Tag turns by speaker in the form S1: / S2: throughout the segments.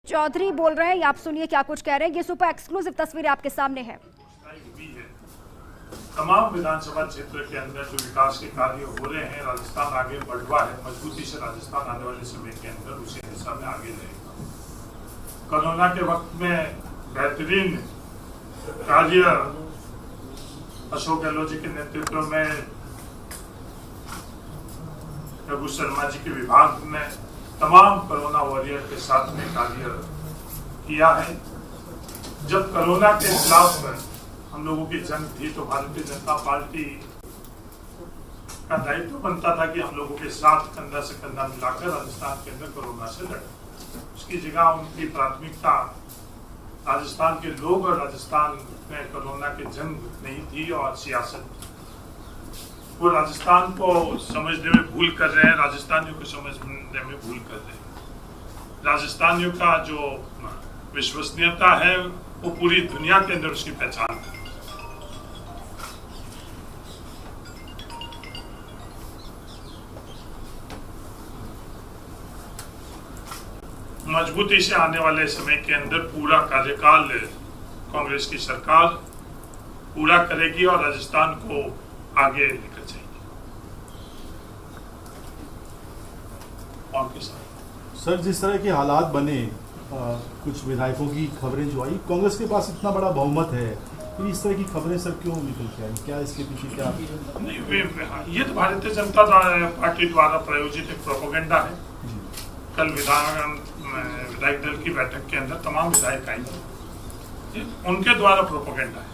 S1: चौधरी बोल रहे हैं, आप सुनिए क्या कुछ कह रहे हैं। ये सुपर एक्सक्लूसिव तस्वीरें आपके सामने है।
S2: तमाम विधानसभा क्षेत्र के अंदर जो विकास के कार्य हो रहे हैं, राजस्थान आगे बढ़ रहा है, मजबूती से राजस्थान आने वाले समय के अंदर उसी दिशा में आगे रहेगा। कोरोना के वक्त में बेहतरीन कार्य अशोक गहलोत जी के नेतृत्व में, रघु शर्मा जी के विभाग में तमाम कोरोना वॉरियर के साथ में कार्य किया है। जब कोरोना के खिलाफ हम लोगों की जंग थी तो भारतीय जनता पार्टी का दायित्व बनता था कि हम लोगों के साथ कंधा से कंधा मिलाकर राजस्थान के अंदर कोरोना से लड़े। उसकी जगह उनकी प्राथमिकता राजस्थान के लोग और राजस्थान में कोरोना की जंग नहीं थी और सियासत थी। वो राजस्थान को समझने में भूल कर रहे हैं, राजस्थानियों को समझने में भूल कर रहे हैं। राजस्थानियों का जो विश्वसनीयता है वो पूरी दुनिया के अंदर उसकी पहचान है। मजबूती से आने वाले समय के अंदर पूरा कार्यकाल कांग्रेस की सरकार पूरा करेगी और राजस्थान को आगे लेकर जाएगी। और के साथ
S3: सर, जिस तरह के हालात बने, कुछ विधायकों की खबरें जो आई, कांग्रेस के पास इतना बड़ा बहुमत है, तो इस तरह की खबरें सर क्यों निकल के आई? क्या इसके पीछे क्या
S2: नहीं, ये तो भारतीय जनता पार्टी द्वारा प्रायोजित एक प्रोपेगेंडा है। कल विधायक दल की बैठक के अंदर तमाम विधायक आएंगे, उनके द्वारा प्रोपेगेंडा है।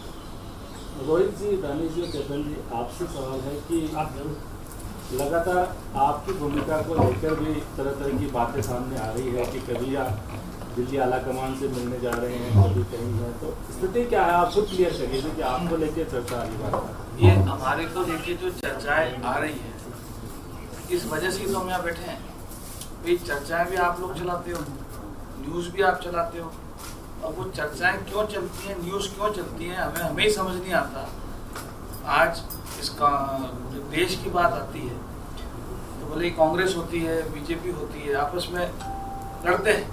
S4: रोहित जी, दानिश जी, कैप्टन जी, आपसे सवाल है कि लगातार आपकी भूमिका को लेकर भी तरह तरह की बातें सामने आ रही है कि कभी आप दिल्ली आला कमान से मिलने जा रहे हैं, कभी कहीं हैं, तो स्थिति क्या है? आप खुद क्लियर करिए कि आपको लेकर चर्चा आ रही बात।
S5: ये हमारे को लेकर जो चर्चाएं आ रही है, इस वजह से तो हम यहाँ बैठे हैं। भाई चर्चाएं भी आप लोग चलाते हो, न्यूज़ भी आप चलाते हो, और वो चर्चाएं क्यों चलती हैं, न्यूज़ क्यों चलती हैं, हमें ही समझ नहीं आता। आज इसका देश की बात आती है तो भले ही कांग्रेस होती है, बीजेपी होती है, आपस में लड़ते हैं,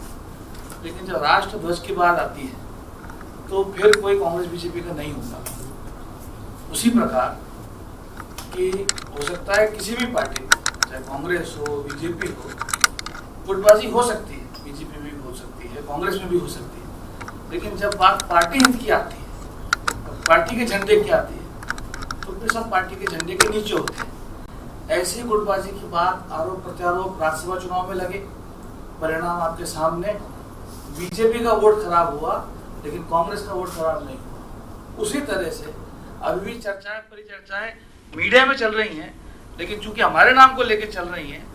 S5: लेकिन जब राष्ट्र ध्वज की बात आती है तो फिर कोई कांग्रेस बीजेपी का नहीं होता। उसी प्रकार कि हो सकता है किसी भी पार्टी, चाहे कांग्रेस हो, बीजेपी हो, गुटबाजी हो सकती है, बीजेपी में भी हो सकती है, कांग्रेस में भी हो सकती है, लेकिन जब बात पार्टी हित की आती है, पार्टी के झंडे की आती है, तो फिर सब पार्टी के झंडे के नीचे होते हैं। ऐसी गुटबाजी की बात, आरोप प्रत्यारोप राज्यसभा चुनाव में लगे, परिणाम आपके सामने। बीजेपी का वोट खराब हुआ लेकिन कांग्रेस का वोट खराब नहीं हुआ। उसी तरह से अभी भी चर्चाएं परिचर्चाएं मीडिया में चल रही हैं, लेकिन चूंकि हमारे नाम को लेकर चल रही हैं,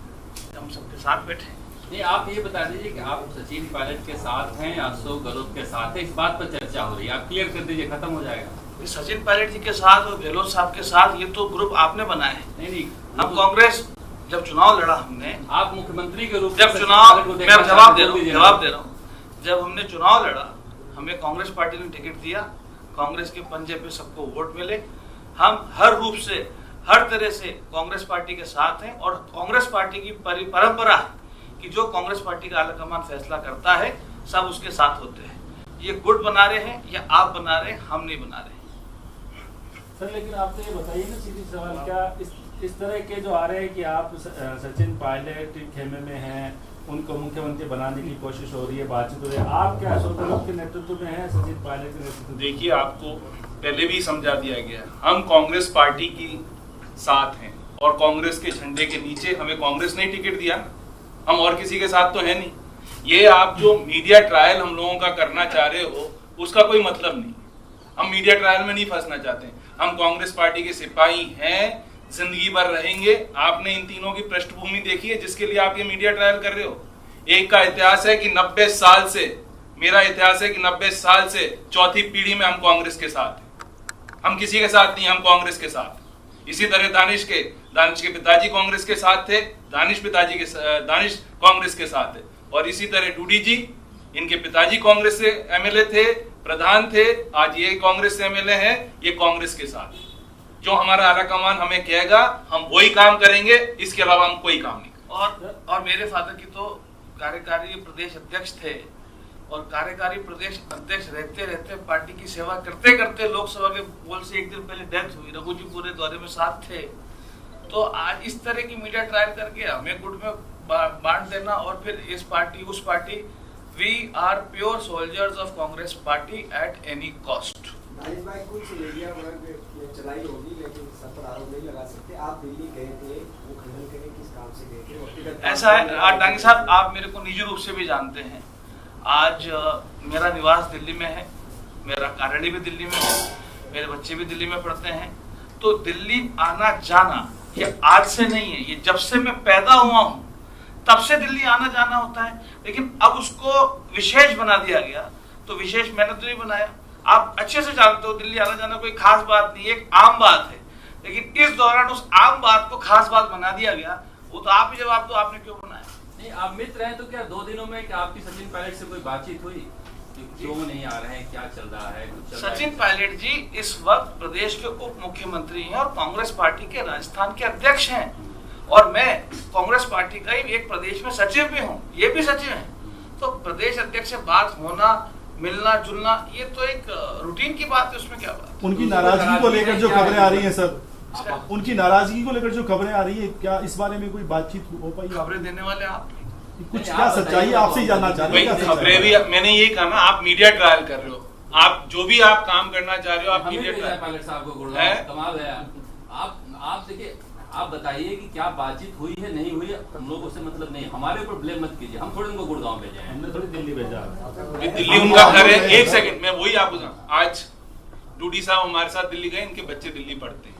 S5: हम सबके साथ बैठे हैं।
S6: नहीं, आप ये बता दीजिए कि आप सचिन पायलट के साथ हैं या अशोक गहलोत के साथ है, इस बात पर चर्चा हो रही है, आप क्लियर कर दीजिए, खत्म हो जाएगा।
S5: सचिन पायलट जी के साथ और गहलोत साहब के साथ ये तो ग्रुप आपने बनाया है।
S6: नहीं,
S5: हम कांग्रेस जब चुनाव लड़ा हमने,
S6: आप मुख्यमंत्री के रूप में
S5: जब चुनाव, मैं जवाब दे रहा हूँ, जब हमने चुनाव लड़ा, हमें कांग्रेस पार्टी ने टिकट दिया, कांग्रेस के पंजे पे सबको वोट मिले। हम हर रूप से, हर तरह से कांग्रेस पार्टी के साथ हैं, और कांग्रेस पार्टी की परंपरा है कि जो कांग्रेस पार्टी का आलाकमान फैसला करता है सब उसके साथ होते हैं। ये गुट बना रहे हैं या आप बना रहे हैं, हम नहीं बना रहे हैं।
S4: सर, लेकिन आपसे ये बताइए ना, सीधी सवाल, क्या इस तरह के जो आ रहे हैं कि आप सचिन पायलट खेमे में हैं, उनको मुख्यमंत्री बनाने की कोशिश हो रही है, बातचीत हो रही है, आप क्या अशोक गहलोत के नेतृत्व में हैं, सचिन पायलट के नेतृत्व में?
S7: देखिए, आपको पहले भी समझा दिया गया, हम कांग्रेस पार्टी की साथ हैं और कांग्रेस के झंडे के नीचे। हमें कांग्रेस ने टिकट दिया, हम और किसी के साथ तो है नहीं। ये आप जो मीडिया ट्रायल हम लोगों का करना चाह रहे हो, उसका कोई मतलब नहीं। हम मीडिया ट्रायल में नहीं फंसना चाहते। हम कांग्रेस पार्टी के सिपाही हैं, जिंदगी भर रहेंगे। आपने इन तीनों की पृष्ठभूमि देखी है जिसके लिए आप ये मीडिया ट्रायल कर रहे हो। एक का इतिहास है कि 90 साल से, मेरा इतिहास है कि 90 साल से चौथी पीढ़ी में हम कांग्रेस के साथ हैं। हम किसी के साथ नहीं, हम कांग्रेस के साथ। इसी तरह दानिश के पिताजी कांग्रेस के साथ थे, दानिश कांग्रेस के साथ है। और इसी तरह डूडी जी, इनके पिताजी कांग्रेस से एमएलए थे, प्रधान थे, आज ये कांग्रेस से एमएलए हैं, ये कांग्रेस के साथ। जो हमारा आलाकमान हमें कहेगा हम वही काम करेंगे, इसके अलावा हम कोई काम नहीं।
S5: और मेरे फादर की तो कार्यकारी प्रदेश अध्यक्ष थे, और कार्यकारी प्रदेश अध्यक्ष रहते रहते पार्टी की सेवा करते करते लोकसभा के पोल से एक दिन पहले डेथ हुई। रघु जी पूरे दौरे में साथ थे। तो आज इस तरह की मीडिया ट्रायल करके हमें गुट में बांट देना और फिर इस पार्टी उस party, we are pure soldiers of Congress party at any cost.
S8: Danish भाई, कुछ मीडिया वर्ग चलाई होगी लेकिन सब पर आरोप नहीं लगा सकते। आप दिल्ली गए थे, वो खंडन करें किस काम से गए थे?
S5: ऐसा है डांगी साहब, आप मेरे को निजी रूप से भी जानते हैं। आज मेरा निवास दिल्ली में है, मेरा कार्यालय भी दिल्ली में है, मेरे बच्चे भी दिल्ली में पढ़ते हैं। तो दिल्ली आना जाना ये आज से नहीं है, ये जब से मैं पैदा हुआ हूँ तब से दिल्ली आना जाना होता है। लेकिन अब उसको विशेष बना दिया गया, तो विशेष मैंने तो नहीं बनाया। आप अच्छे से जानते हो दिल्ली आना जाना कोई खास बात नहीं है, एक आम बात है। लेकिन इस दौरान उस आम बात को खास बात बना दिया गया, वो तो आप ही जवाब दो, आपने क्यों बनाया?
S6: नहीं, आप मित्र हैं तो क्या 2 दिनों में क्या आपकी सचिन पायलट से कोई बातचीत हुई कि क्यों नहीं आ रहे हैं, क्या चल रहा है?
S5: सचिन पायलट जी इस वक्त प्रदेश के उप मुख्यमंत्री हैं और कांग्रेस पार्टी के राजस्थान के अध्यक्ष हैं, और मैं कांग्रेस पार्टी का ही एक प्रदेश में सचिव भी हूँ, ये भी सचिव हैं। तो प्रदेश अध्यक्ष से बात होना, मिलना जुलना, ये तो एक रूटीन की बात है, उसमें क्या बात?
S3: उनकी नाराजगी को लेकर जो खबरें आ रही हैं सर, उनकी नाराजगी को लेकर जो खबरें आ रही है, क्या इस बारे में कोई बातचीत हो पाई?
S5: खबरें देने वाले आप
S3: कुछ क्या सच्चाई आपसे ही जानना चाह रहे हैं?
S7: खबरें भी मैंने यही कहा ना, आप मीडिया ट्रायल कर रहे हो। आप जो भी आप काम करना चाह रहे हो, आप मीडिया ट्रायल।
S6: पायलट साहब को गुड़गांव कमाल है। आप देखिए, आप बताइए कि क्या बातचीत हुई है, नहीं हुई है, हम लोगों से मतलब नहीं। हमारे ऊपर ब्लेम मत कीजिए, हम थोड़ी उनको गुड़गांव भेजे हैं,
S4: हमने थोड़ी दिल्ली भेजा।
S7: दिल्ली उनका घर है। एक सेकंड, मैं वही आपको आज डूडी साहब हमारे साथ दिल्ली गए, इनके बच्चे दिल्ली पढ़ते हैं,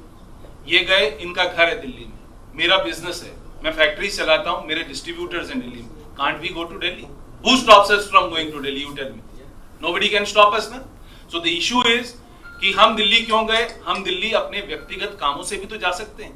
S7: ये गए, इनका घर है दिल्ली में, मेरा बिजनेस है, मैं फैक्ट्री चलाता हूँ, मेरे डिस्ट्रीब्यूटर्स हैं दिल्ली में। Can't we go to Delhi? Who stops us from going to Delhi? You tell me. Nobody can stop us, na? So the issue is कि हम दिल्ली क्यों गए? हम दिल्ली अपने व्यक्तिगत कामों से भी तो जा सकते हैं।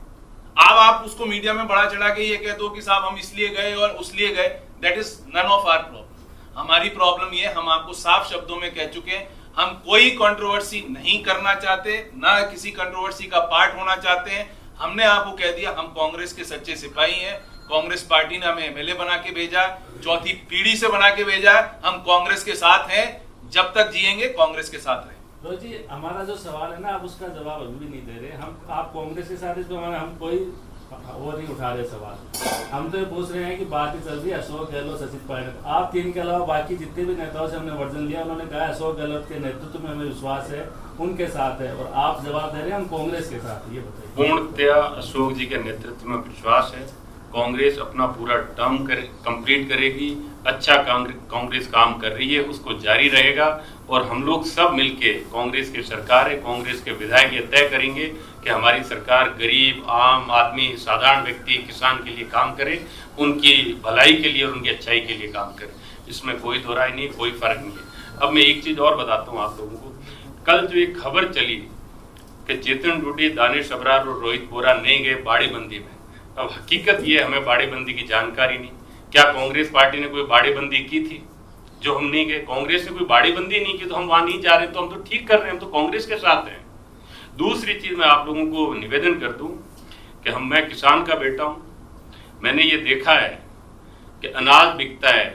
S7: अब आप उसको मीडिया में बड़ा चढ़ा के ये कह दो कि साहब हम इसलिए गए और उसलिए गए, that is none of our problem। हमारी प्रॉब्लम ये, हम आपको साफ शब्दों में कह चुके हैं, हम कोई कंट्रोवर्सी नहीं करना चाहते, ना किसी कंट्रोवर्सी का पार्ट होना चाहते हैं। हमने आपको कह दिया, हम कांग्रेस के सच्चे सिपाही हैं। कांग्रेस पार्टी ने हमें एमएलए बना के भेजा, चौथी पीढ़ी से बना के भेजा, हम कांग्रेस के साथ हैं, जब तक जिएंगे कांग्रेस के साथ रहें।
S4: रोज जी, हमारा जो सवाल है ना, आप उसका जवाब अभी भी नहीं दे रहे। आप कांग्रेस के साथ तो हम कोई वो नहीं उठा रहे सवाल। हम तो ये पूछ रहे हैं कि बात चल रही है अशोक गहलोत, सचिन पायलट, आप तीन के अलावा बाकी जितने भी नेताओं से हमने वर्जन लिया, उन्होंने कहा अशोक गहलोत के नेतृत्व में हमें विश्वास है, उनके साथ है, और आप जवाब दे रहे हैं हम कांग्रेस के साथ। ये बताइए।
S6: पूर्णतया अशोक जी के नेतृत्व में विश्वास है। कांग्रेस अपना पूरा टर्म कंप्लीट करेगी। अच्छा कांग्रेस काम कर रही है, उसको जारी रहेगा, और हम लोग सब मिलके, कांग्रेस की सरकार है, कांग्रेस के विधायक ये तय करेंगे कि हमारी सरकार गरीब, आम आदमी, साधारण व्यक्ति, किसान के लिए काम करे, उनकी भलाई के लिए और उनकी अच्छाई के लिए काम करे। इसमें कोई दो राय नहीं, कोई फर्क नहीं है। अब मैं एक चीज और बताता हूँ आप लोगों को। कल जो एक खबर चली कि चेतन डूडी, दानिश अबरार और रोहित बोरा नहीं गए बाड़ीबंदी में, अब हकीकत ये, हमें बाड़ीबंदी की जानकारी नहीं। क्या कांग्रेस पार्टी ने कोई बाड़ीबंदी की थी जो हम नहीं गए? कांग्रेस ने कोई बाड़ीबंदी नहीं की तो हम वहां नहीं जा रहे, तो हम तो ठीक कर रहे हैं, हम तो कांग्रेस के साथ हैं। दूसरी चीज मैं आप लोगों को निवेदन कर दूं कि मैं किसान का बेटा हूं, मैंने ये देखा है कि अनाज बिकता है,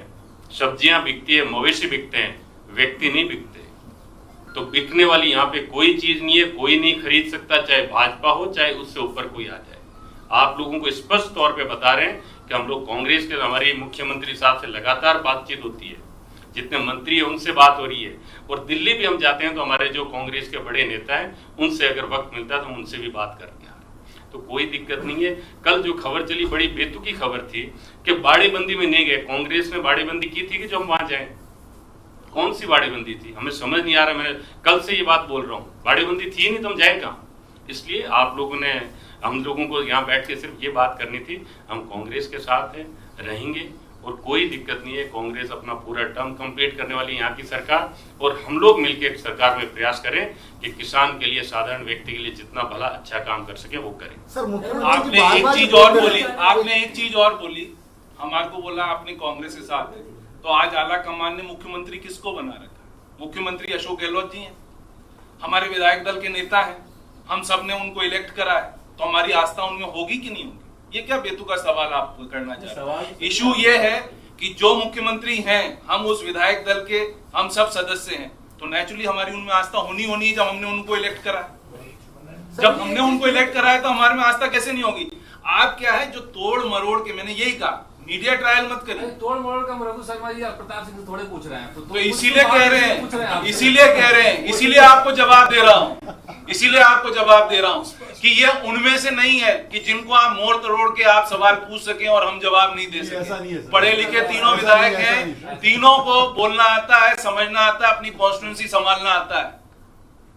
S6: सब्जियां बिकती है, मवेशी बिकते हैं, व्यक्ति नहीं बिकते। तो बिकने वाली यहाँ पे कोई चीज नहीं है, कोई नहीं खरीद सकता, चाहे भाजपा हो चाहे उससे ऊपर कोई आ जाए। आप लोगों को स्पष्ट तौर पे बता रहे हैं कि हम लोग कांग्रेस के, हमारे मुख्यमंत्री साहब से लगातार बातचीत होती है, जितने मंत्री हैं उनसे बात हो रही है, और दिल्ली भी हम जाते हैं तो हमारे जो कांग्रेस के बड़े नेता हैं उनसे अगर वक्त मिलता है तो हम उनसे भी बात करते हैं, तो कोई दिक्कत नहीं है। कल जो खबर चली बड़ी बेतुकी खबर थी कि बाड़ीबंदी में नहीं गए। कांग्रेस ने बाड़ीबंदी की थी कि जो हम वहां जाए? कौन सी बाड़ीबंदी थी? हमें समझ नहीं आ रहा। मैं कल से ये बात बोल रहा हूँ, बाड़ीबंदी थी नहीं तो हम जाए कहाँ? इसलिए आप लोगों ने, हम लोगों को यहाँ बैठ के सिर्फ ये बात करनी थी, हम कांग्रेस के साथ हैं, रहेंगे, और कोई दिक्कत नहीं है। कांग्रेस अपना पूरा टर्म कंप्लीट करने वाली यहाँ की सरकार, और हम लोग मिलकर सरकार में प्रयास करें कि किसान के लिए, साधारण व्यक्ति के लिए जितना भला अच्छा काम कर सके वो करें।
S2: सर, आपने एक चीज और बोली, हमारे को बोला आपने कांग्रेस के साथ है, तो आज आला कमान ने मुख्यमंत्री किसको बना रखा? मुख्यमंत्री अशोक गहलोत जी हैं, हमारे विधायक दल के नेता हैं, हम सब ने उनको इलेक्ट करा है, तो हमारी आस्था उनमें होगी कि नहीं होगी? ये क्या बेतुका सवाल आप करना चाह रहे हैं? इशू ये है
S7: कि जो मुख्यमंत्री हैं हम उस विधायक दल के हम सब सदस्य हैं, तो नेचुरली हमारी उनमें आस्था होनी है जब हमने उनको इलेक्ट करा। जब हमने उनको इलेक्ट कराया तो हमारे में आस्था कैसे नहीं होगी? आप क्या है जो तोड़ मरोड़ के, मैंने यही कहा मीडिया ट्रायल मत करिए।
S5: तोड़ मरोड़ का रघु शर्मा जी प्रताप सिंह से थोड़े पूछ रहे हैं,
S7: तो इसीलिए कह रहे हैं, इसीलिए आपको जवाब दे रहा हूँ, इसीलिए आपको जवाब दे रहा हूँ कि ये उनमें से नहीं है कि जिनको आप मोड़ तोड़ के आप सवाल पूछ सकें और हम जवाब नहीं दे सके। पढ़े लिखे तीनों विधायक हैं, तीनों को बोलना आता है, समझना आता है, अपनी कॉन्स्टिट्यूंसी संभालना आता है,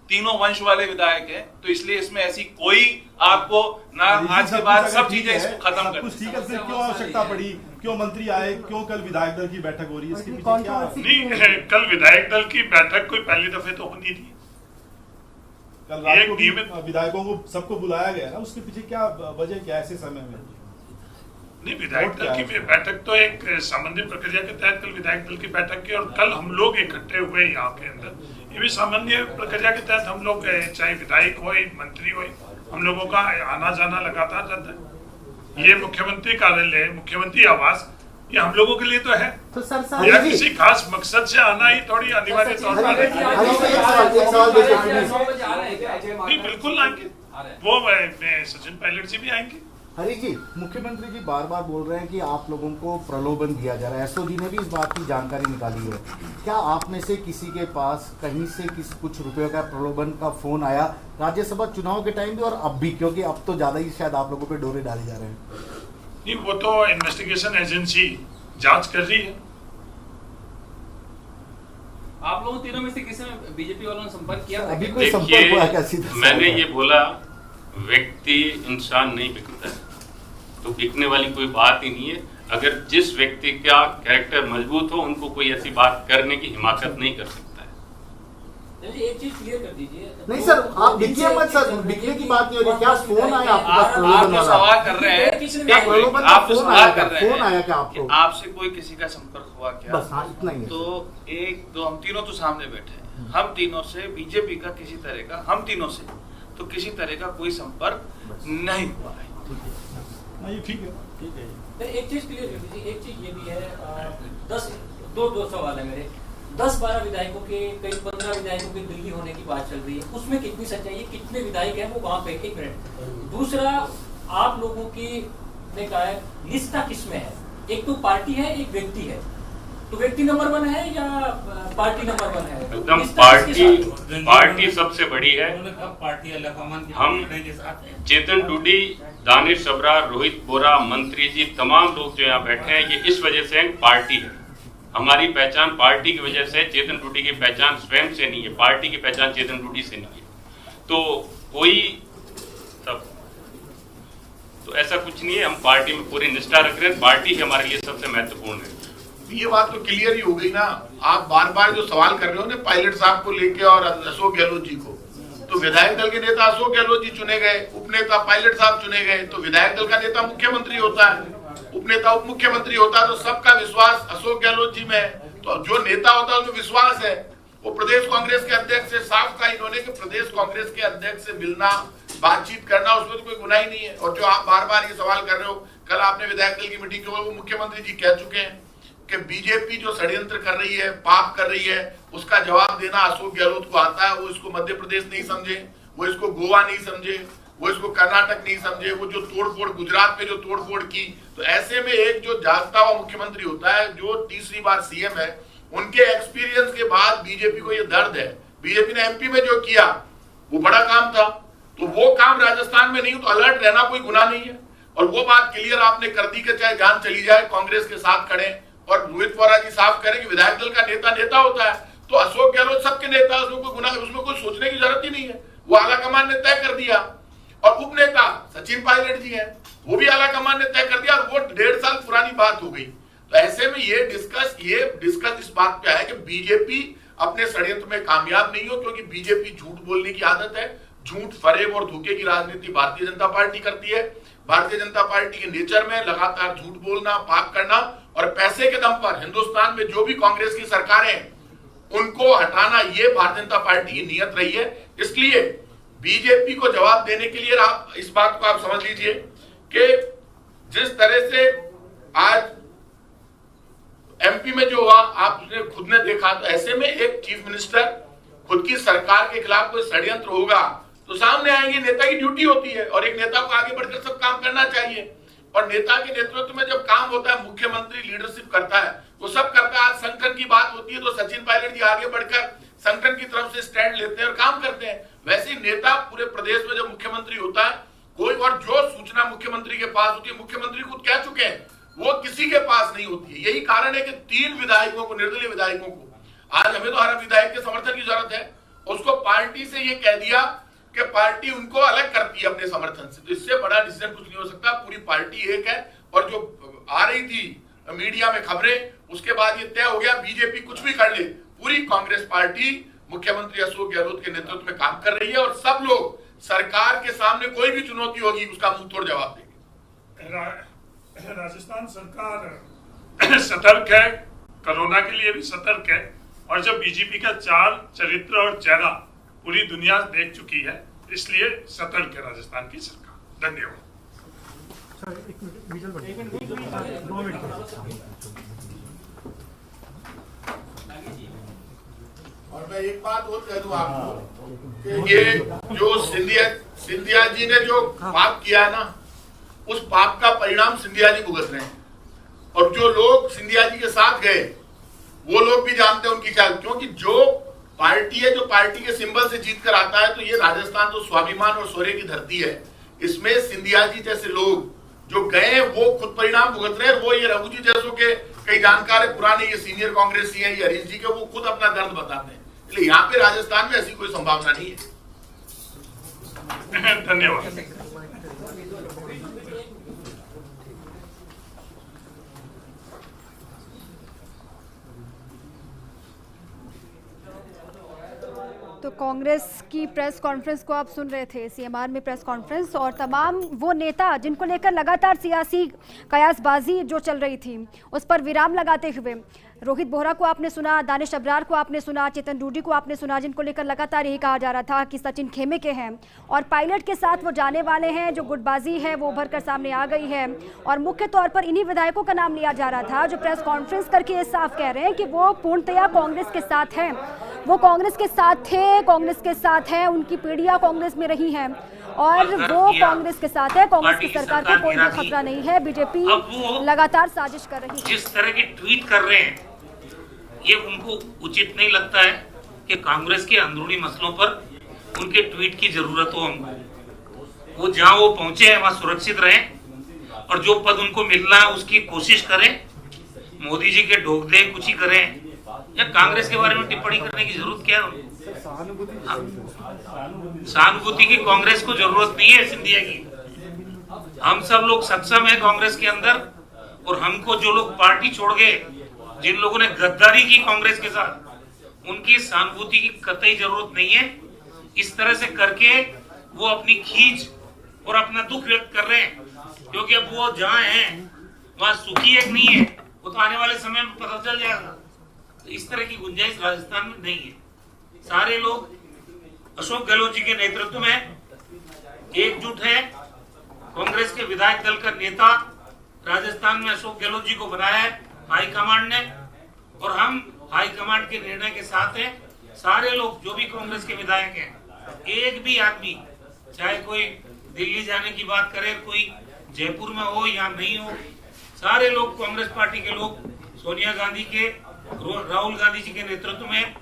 S7: तीनों वंश वाले विधायक हैं, तो इसलिए इसमें ऐसी कोई आपको ना आज के बाद सब चीजें इसको खत्म कर।
S3: ठीक है, फिर क्यों आवश्यकता पड़ी, क्यों मंत्री आए, क्यों कल विधायक दल की बैठक हो रही है, इसके पीछे क्या?
S2: नहीं, कल विधायक दल की बैठक कोई पहली दफे तो होनी थी।
S3: कल रात को भी विधायकों को सबको बुलाया गया ना, उसके पीछे क्या वजह, क्या ऐसे समय में?
S2: नहीं, विधायक दल की बैठक तो एक सामान्य प्रक्रिया के तहत कल विधायक दल की बैठक की, और कल हम लोग इकट्ठे हुए यहाँ के अंदर, ये भी सामान्य प्रक्रिया के तहत हम लोग, चाहे विधायक हो मंत्री हो, हम लोगों का आना जाना लगातार रहता है। ये मुख्यमंत्री कार्यालय, मुख्यमंत्री आवास, ये हम लोगों के लिए तो है,
S9: तो सर
S2: या किसी खास मकसद से आना ही थोड़ी अनिवार्य तौर पर नहीं, बिल्कुल आएंगे वो, सचिन पायलट जी भी आएंगे।
S9: हरी जी, मुख्यमंत्री जी बार बार बोल रहे हैं कि आप लोगों को प्रलोभन दिया जा रहा है, एसओजी ने भी इस बात की जानकारी निकाली है। क्या आप में से किसी के पास कहीं से कुछ रुपयों का प्रलोभन का फोन आया राज्यसभा चुनाव के टाइम भी और अब भी, क्योंकि अब तो ज्यादा ही शायद आप लोगों पे डोरे डाले जा रहे हैं?
S2: नहीं, वो तो इन्वेस्टिगेशन एजेंसी जांच कर रही है।
S5: आप लोगों तीनों में से किसी ने बीजेपी वालों ने संपर्क किया?
S9: अभी कोई संपर्क हुआ क्या? सीधा
S6: मैंने ये बोला, व्यक्ति इंसान नहीं बिकता है, तो बिकने वाली कोई बात ही नहीं है। अगर जिस व्यक्ति का कैरेक्टर मजबूत हो, उनको कोई ऐसी बात करने की हिमाकत नहीं कर सकता है।
S5: एक चीज क्लियर कर दीजिए।
S9: नहीं सर, आप बिकिए मत सर, बिकने की बात नहीं हो रही। क्या फोन आया आपको?
S7: आप जो सवाल कर रहे हैं,
S9: क्या प्रलोभन का फोन आया? फोन आया क्या आपको?
S7: आपसे कोई किसी का संपर्क हुआ क्या?
S9: बस हाँ, इतना ही है।
S7: तो एक दो, हम तीनों तो सामने बैठे हैं, हम तीनों से बीजेपी का किसी तरह का, हम तीनों से तो किसी तरह का कोई संपर्क नहीं हुआ है।
S3: ठीक है।
S5: एक चीज क्लियर कर दीजिए, एक चीज ये भी है, 10 सवाल है मेरे। 10-12 विधायकों के, कई 15 विधायकों के दिल्ली होने की बात चल रही है, उसमें कितनी सच्चाई है, कितने विधायक हैं वो वहां पे? एक मिनट। दूसरा, आप लोगों की ने कहा है निष्ठा किसमें है? एक तो पार्टी है, एक व्यक्ति है, तो व्यक्ति नंबर 1 है या पार्टी नंबर 1 है?
S6: एकदम पार्टी सबसे बड़ी है। हम चेतन टूडी, दानिश सबरा, रोहित बोरा, मंत्री जी, तमाम लोग जो यहाँ बैठे हैं, ये इस वजह से पार्टी है। हमारी पहचान पार्टी की वजह से, चेतन टूडी की पहचान स्वयं से नहीं है, पार्टी की पहचान चेतन टूडी से नहीं है। तो कोई सब तो ऐसा कुछ नहीं है, हम पार्टी में पूरी निष्ठा रख रहे हैं, पार्टी ही हमारे लिए सबसे महत्वपूर्ण है।
S10: ये बात तो क्लियर ही हो गई ना। आप बार बार जो सवाल कर रहे हो ना पायलट साहब को लेके और अशोक गहलोत जी को, तो विधायक दल के नेता अशोक गहलोत जी चुने गए, उपनेता पायलट साहब चुने गए, तो विधायक दल का नेता मुख्यमंत्री होता है, उपनेता उप मुख्यमंत्री होता है, तो सबका विश्वास अशोक गहलोत जी में है। तो जो नेता होता है उसमें विश्वास है। वो प्रदेश कांग्रेस के अध्यक्ष से साफ कहा इन्होंने कि प्रदेश कांग्रेस के अध्यक्ष से मिलना, बातचीत करना, उसमें तो कोई गुनाह ही नहीं है। और जो आप बार बार ये सवाल कर रहे हो, कल आपने विधायक दल की मीटिंग के वो मुख्यमंत्री जी कह चुके हैं कि बीजेपी जो षड्यंत्र कर रही है, पाप कर रही है, उसका जवाब देना अशोक गहलोत को आता है। वो इसको मध्य प्रदेश नहीं समझे, वो इसको गोवा नहीं समझे, वो इसको कर्नाटक नहीं समझे, वो जो तोड़फोड़ गुजरात में जो तोड़फोड़ की, तो ऐसे में एक जो जागता हुआ मुख्यमंत्री होता है, जो तीसरी बार सीएम है, उनके एक्सपीरियंस के बाद बीजेपी को ये दर्द है। बीजेपी ने एमपी में जो किया वो बड़ा काम था, तो वो काम राजस्थान में नहीं, तो अलर्ट रहना कोई गुनाह नहीं है। और वो बात क्लियर आपने कर दी कि चाहे जान चली जाए कांग्रेस के साथ खड़े, और रोहित बोरा जी साफ करें कि विधायक दल का नेता नेता होता है, तो अशोक गहलोत सबके नेता, उसमें कोई गुनाह, उसमें कोई सोचने की जरूरत ही नहीं है। वो आला कमान ने तय कर दिया। और उप नेता सचिन पायलट जी हैं, वो भी आला कमान ने तय कर दिया, और वो 1.5 साल पुरानी बात हो गई। तो ऐसे में ये डिस्कस इस बात पे है कि बीजेपी अपने षड्यंत्र में कामयाब नहीं हो, क्योंकि बीजेपी झूठ बोलने की आदत है, झूठ, फरेब और धोखे की राजनीति भारतीय जनता पार्टी करती है। भारतीय जनता पार्टी के नेचर में लगातार झूठ बोलना, पाप करना, और पैसे के दम पर हिंदुस्तान में जो भी कांग्रेस की सरकारें उनको हटाना, ये भारतीय जनता पार्टी की नीयत रही है। इसलिए बीजेपी को जवाब देने के लिए आप इस बात को आप समझ लीजिए कि जिस तरह से आज एमपी में जो हुआ आपने खुद ने देखा। तो ऐसे में एक चीफ मिनिस्टर खुद की सरकार के खिलाफ कोई षड्यंत्र होगा तो सामने आएंगे। नेता की ड्यूटी होती है और एक नेता को आगे बढ़कर सब काम करना चाहिए। और नेता के नेतृत्व में जब काम होता है, मुख्यमंत्री लीडरशिप करता है तो सब करता है। आज संगठन की बात होती है तो सचिन पायलट जी आगे बढ़कर संगठन की तरफ से स्टैंड लेते हैं और काम करते हैं। वैसे ही नेता पूरे प्रदेश में जब मुख्यमंत्री होता है कोई और जो सूचना मुख्यमंत्री के पास होती है, मुख्यमंत्री खुद कह चुके हैं, वो किसी के पास नहीं होती है। यही कारण है कि 3 विधायकों को, निर्दलीय विधायकों को, आज हमें तो हर विधायक के समर्थन की जरूरत है, उसको पार्टी से ये कह दिया कि पार्टी उनको अलग करती है अपने समर्थन से। तो इससे बड़ा डिसीजन कुछ नहीं हो सकता। पूरी पार्टी एक है। और जो आ रही थी मीडिया में खबरें, उसके बाद ये तय हो गया बीजेपी कुछ भी कर ले, पूरी कांग्रेस पार्टी मुख्यमंत्री अशोक गहलोत के नेतृत्व में काम कर रही है और सब लोग सरकार के सामने कोई भी चुनौती होगी उसका मुंह तोड़ जवाब देंगे।
S2: राजस्थान सरकार सतर्क है, कोरोना के लिए भी सतर्क है। और जब बीजेपी का चाल, चरित्र और चेहरा पूरी दुनिया देख चुकी है, इसलिए सतर्क है राजस्थान की सरकार। धन्यवाद।
S10: और मैं एक बात और कह दूं आपको कि ये जो सिंधिया जी ने जो पाप किया है ना, उस पाप का परिणाम सिंधिया जी भुगत रहे हैं। और जो लोग सिंधिया जी के साथ गए वो लोग भी जानते हैं उनकी क्या, क्योंकि जो पार्टी है, जो पार्टी के सिंबल से जीत कर आता है, तो ये राजस्थान तो स्वाभिमान और शौर्य की धरती है। इसमें सिंधिया जी जैसे लोग जो गए वो खुद परिणाम भुगत रहे हैं। वो ये रघु जी जैसों के कई जानकार है पुराने, ये सीनियर कांग्रेसी हैं, ये हरीश जी के, वो खुद अपना दर्द बताते हैं। इसलिए यहाँ पे राजस्थान में ऐसी कोई संभावना नहीं है।
S2: धन्यवाद।
S1: तो कांग्रेस की प्रेस कॉन्फ्रेंस को आप सुन रहे थे, सीएमआर में प्रेस कॉन्फ्रेंस, और तमाम वो नेता जिनको लेकर लगातार सियासी कयासबाजी जो चल रही थी उस पर विराम लगाते हुए रोहित बोहरा को आपने सुना, दानिश अब्रार को आपने सुना, चेतन डूडी को आपने सुना, जिनको लेकर लगातार यही कहा जा रहा था कि सचिन खेमे के हैं और पायलट के साथ वो जाने वाले हैं। जो गुटबाजी है वो उभर कर सामने आ गई है और मुख्य तौर पर इन्हीं विधायकों का नाम लिया जा रहा था जो प्रेस कॉन्फ्रेंस करके ये साफ कह रहे हैं कि वो पूर्णतया कांग्रेस के साथ हैं, वो कांग्रेस के साथ थे, कांग्रेस के साथ हैं, उनकी पीढ़ियां कांग्रेस में रही हैं और वो कांग्रेस के साथ है। कांग्रेस की सरकार को कोई भी खतरा नहीं है। बीजेपी लगातार साजिश कर रही है।
S11: जिस तरह की ट्वीट कर रहे हैं ये उनको उचित नहीं लगता है कि कांग्रेस के अंदरूनी मसलों पर उनके ट्वीट की जरूरत हो हमको। वो जहां वो पहुंचे हैं वहां सुरक्षित रहें और जो पद उनको मिलना है उसकी कोशिश करें। मोदी जी के ढोक दे कुछ ही करें या कांग्रेस के बारे में टिप्पणी करने की जरूरत क्या है? सहानुभूति की कांग्रेस को जरूरत नहीं है सिंधिया की। हम सब लोग सक्षम है कांग्रेस के अंदर और हमको जो लोग पार्टी छोड़ गए, जिन लोगों ने गद्दारी की कांग्रेस के साथ, उनकी सहानुभूति की कतई जरूरत नहीं है। इस तरह से करके वो अपनी खींच और अपना दुख व्यक्त कर रहे हैं क्योंकि अब वो जहां हैं वहां सुखी एक नहीं है, वो तो आने वाले समय में पता चल जाएगा। तो इस तरह की गुंजाइश राजस्थान में नहीं है। सारे लोग अशोक गहलोत जी के नेतृत्व में एकजुट है। कांग्रेस के विधायक दल का नेता राजस्थान में अशोक गहलोत जी को बनाया है हाईकमांड ने और हम हाईकमांड के निर्णय के साथ हैं। सारे लोग जो भी कांग्रेस के विधायक हैं, एक भी आदमी चाहे कोई दिल्ली जाने की बात करे, कोई जयपुर में हो या नहीं हो, सारे लोग कांग्रेस पार्टी के लोग सोनिया गांधी के, राहुल गांधी जी के नेतृत्व में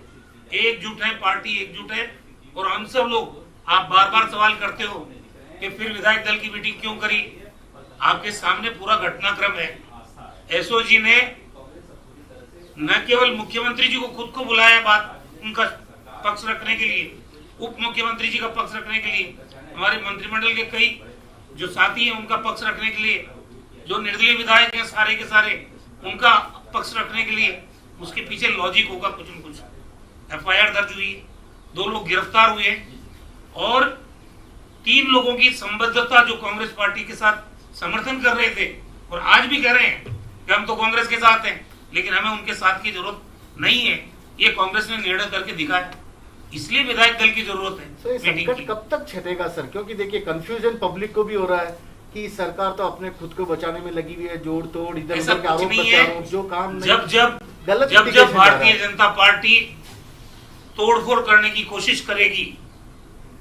S11: एकजुट है, पार्टी एकजुट है। और हम सब लोग, आप बार बार सवाल करते हो कि फिर विधायक दल की मीटिंग क्यों करी, आपके सामने पूरा घटनाक्रम है। एसओजी ने न केवल मुख्यमंत्री जी को खुद को बुलाया बात उनका पक्ष रखने के लिए, उप मुख्यमंत्री जी का पक्ष रखने के लिए, हमारे मंत्रिमंडल के कई जो साथी हैं उनका पक्ष रखने के लिए, जो निर्दलीय विधायक हैं सारे के सारे उनका पक्ष रखने के लिए। उसके पीछे लॉजिक होगा कुछ न कुछ। एफआईआर दर्ज हुई, 2 लोग गिरफ्तार हुए और 3 लोगों की संबद्धता जो कांग्रेस पार्टी के साथ समर्थन कर रहे थे और आज भी कह रहे हैं कि हम तो कांग्रेस के साथ हैं, लेकिन हमें उनके साथ की जरूरत नहीं है। ये कांग्रेस ने निर्णय करके दिखाया, इसलिए विधायक दल की जरूरत है।
S9: तो ये संकट कब तक छटेगा सर? क्योंकि देखिए कंफ्यूजन पब्लिक को भी हो रहा है कि सरकार तो अपने खुद को बचाने में लगी हुई है, जोड़ तोड़ इधर
S11: ऐसा
S9: उधर के
S11: कुछ
S9: आरोप
S11: नहीं है।
S9: प्रत्यारोप, जो काम नहीं,
S11: जब
S9: गलत
S11: जब
S9: indication जा रहा
S11: भारतीय
S9: है।
S11: जनता पार्टी तोड़फोड़ करने की कोशिश करेगी,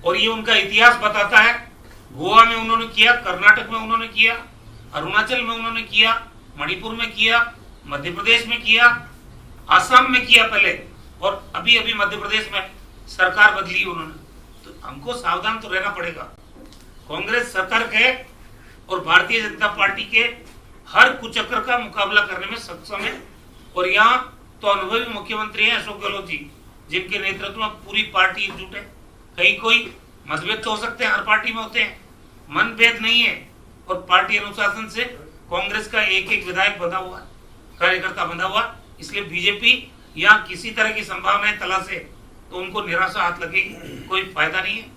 S11: और ये उनका इतिहास बताता है, गोवा में उन्होंने किया, कर्नाटक में उन्होंने किया, अरुणाचल में उन्होंने किया, मणिपुर में किया, मध्य प्रदेश में किया, असम में किया पहले, और अभी अभी मध्य प्रदेश में सरकार बदली उन्होंने। तो हमको सावधान तो रहना पड़ेगा। कांग्रेस सरकार के और भारतीय जनता पार्टी के हर कुचक्र का मुकाबला करने में सक्षम है, और यहाँ तो अनुभवी मुख्यमंत्री हैं अशोक गहलोत जी, जिनके नेतृत्व में पूरी पार्टी एकजुट है। कहीं कोई मतभेद तो हो सकते हैं, हर पार्टी में होते हैं, मनभेद नहीं है। और पार्टी अनुशासन से कांग्रेस का एक एक विधायक बंधा हुआ, कार्यकर्ता बंधा हुआ, इसलिए बीजेपी यहाँ किसी तरह की संभावनाएं तलाशे तो उनको निराशा हाथ लगेगी, कोई फायदा नहीं है।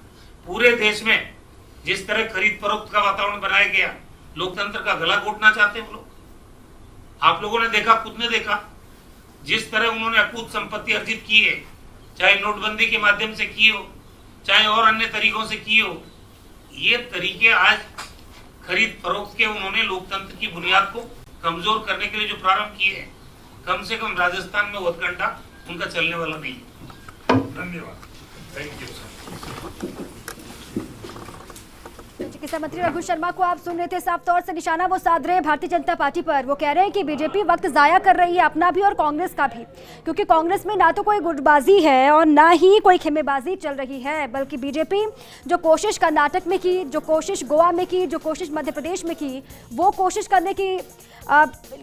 S11: पूरे देश में जिस तरह खरीद फरोख्त का वातावरण बनाया गया, लोकतंत्र का गला घोटना चाहते हैं वो लोग। आप लोगों ने देखा, खुद ने देखा, जिस तरह उन्होंने अकूत संपत्ति अर्जित की है, चाहे नोटबंदी के माध्यम से की हो, चाहे और अन्य तरीकों से की हो, ये तरीके आज खरीद फरोख्त के उन्होंने लोकतंत्र की बुनियाद को कमजोर करने के लिए जो प्रारंभ किए हैं, कम से कम राजस्थान में उत्कंठा उनका चलने वाला नहीं है। धन्यवाद, थैंक यू।
S1: चिकित्सा मंत्री रघु शर्मा को आप सुन रहे थे, साफ तौर से निशाना वो साध रहे हैं भारतीय जनता पार्टी पर। वो कह रहे हैं कि बीजेपी वक्त जाया कर रही है, अपना भी और कांग्रेस का भी, क्योंकि कांग्रेस में ना तो कोई गुटबाजी है और ना ही कोई खेमेबाजी चल रही है, बल्कि बीजेपी जो कोशिश कर्नाटक में की, जो कोशिश गोवा में की, जो कोशिश मध्य प्रदेश में की, वो कोशिश करने की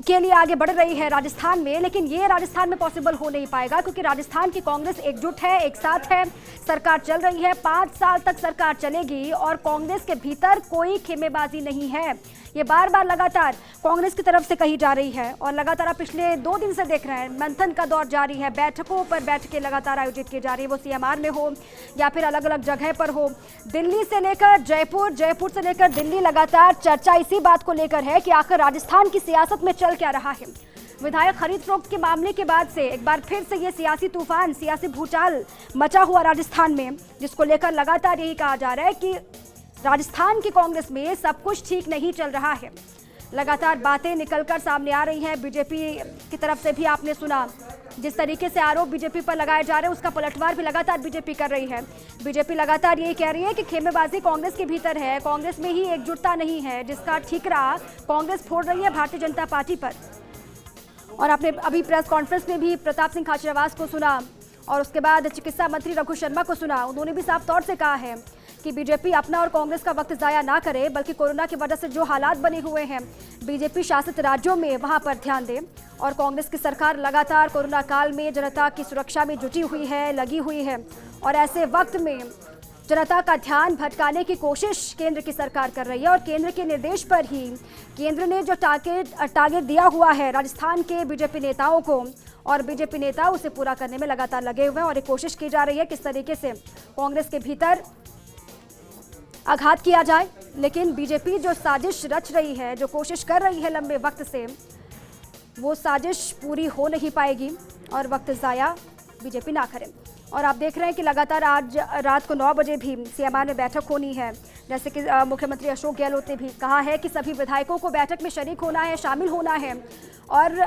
S1: के लिए आगे बढ़ रही है राजस्थान में। लेकिन ये राजस्थान में पॉसिबल हो नहीं पाएगा, क्योंकि राजस्थान की कांग्रेस एकजुट है, एक साथ है, सरकार चल रही है, 5 साल तक सरकार चलेगी और कांग्रेस के भीतर कोई खेमेबाजी नहीं है। ये बार बार लगातार कांग्रेस की तरफ से कही जा रही है, और लगातार आप पिछले 2 दिन से देख रहे हैं, मंथन का दौर जारी है, बैठकों पर बैठकें लगातार आयोजित की जा रही है, वो सीएमआर में हो या फिर अलग अलग जगह पर हो। दिल्ली से लेकर जयपुर, जयपुर से लेकर दिल्ली, लगातार चर्चा इसी बात को लेकर है कि आखिर राजस्थान की सियासत में चल क्या रहा है। विधायक खरीद फरोख्त के मामले के बाद से एक बार फिर से ये सियासी तूफान, सियासी भूचाल मचा हुआ राजस्थान में, जिसको लेकर लगातार यही कहा जा रहा है कि राजस्थान की कांग्रेस में सब कुछ ठीक नहीं चल रहा है। लगातार बातें निकलकर सामने आ रही हैं। बीजेपी की तरफ से भी आपने सुना, जिस तरीके से आरोप बीजेपी पर लगाए जा रहे हैं, उसका पलटवार भी लगातार बीजेपी कर रही है। बीजेपी लगातार यही कह रही है कि खेमेबाजी कांग्रेस के भीतर है, कांग्रेस में ही एकजुटता नहीं है, जिसका ठीकरा कांग्रेस फोड़ रही है भारतीय जनता पार्टी पर। और आपने अभी प्रेस कॉन्फ्रेंस में भी प्रताप सिंह खाचरियावास को सुना, और उसके बाद चिकित्सा मंत्री रघु शर्मा को सुना। उन्होंने भी साफ तौर से कहा है कि बीजेपी अपना और कांग्रेस का वक्त जाया ना करे, बल्कि कोरोना की वजह से जो हालात बने हुए हैं बीजेपी शासित राज्यों में, वहां पर ध्यान दे। और कांग्रेस की सरकार लगातार कोरोना काल में जनता की सुरक्षा में जुटी हुई है, लगी हुई है, और ऐसे वक्त में जनता का ध्यान भटकाने की कोशिश केंद्र की सरकार कर रही है। और केंद्र के निर्देश पर ही केंद्र ने जो टारगेट दिया हुआ है राजस्थान के बीजेपी नेताओं को, और बीजेपी नेता उसे पूरा करने में लगातार लगे हुए हैं। और एक कोशिश की जा रही है किस तरीके से कांग्रेस के भीतर आघात किया जाए, लेकिन बीजेपी जो साजिश रच रही है, जो कोशिश कर रही है लंबे वक्त से, वो साजिश पूरी हो नहीं पाएगी और वक्त ज़ाया बीजेपी ना करे। और आप देख रहे हैं कि लगातार आज रात को 9 बजे भी सीएमआर में बैठक होनी है, जैसे कि मुख्यमंत्री अशोक गहलोत ने भी कहा है कि सभी विधायकों को बैठक में शरीक होना है, शामिल होना है। और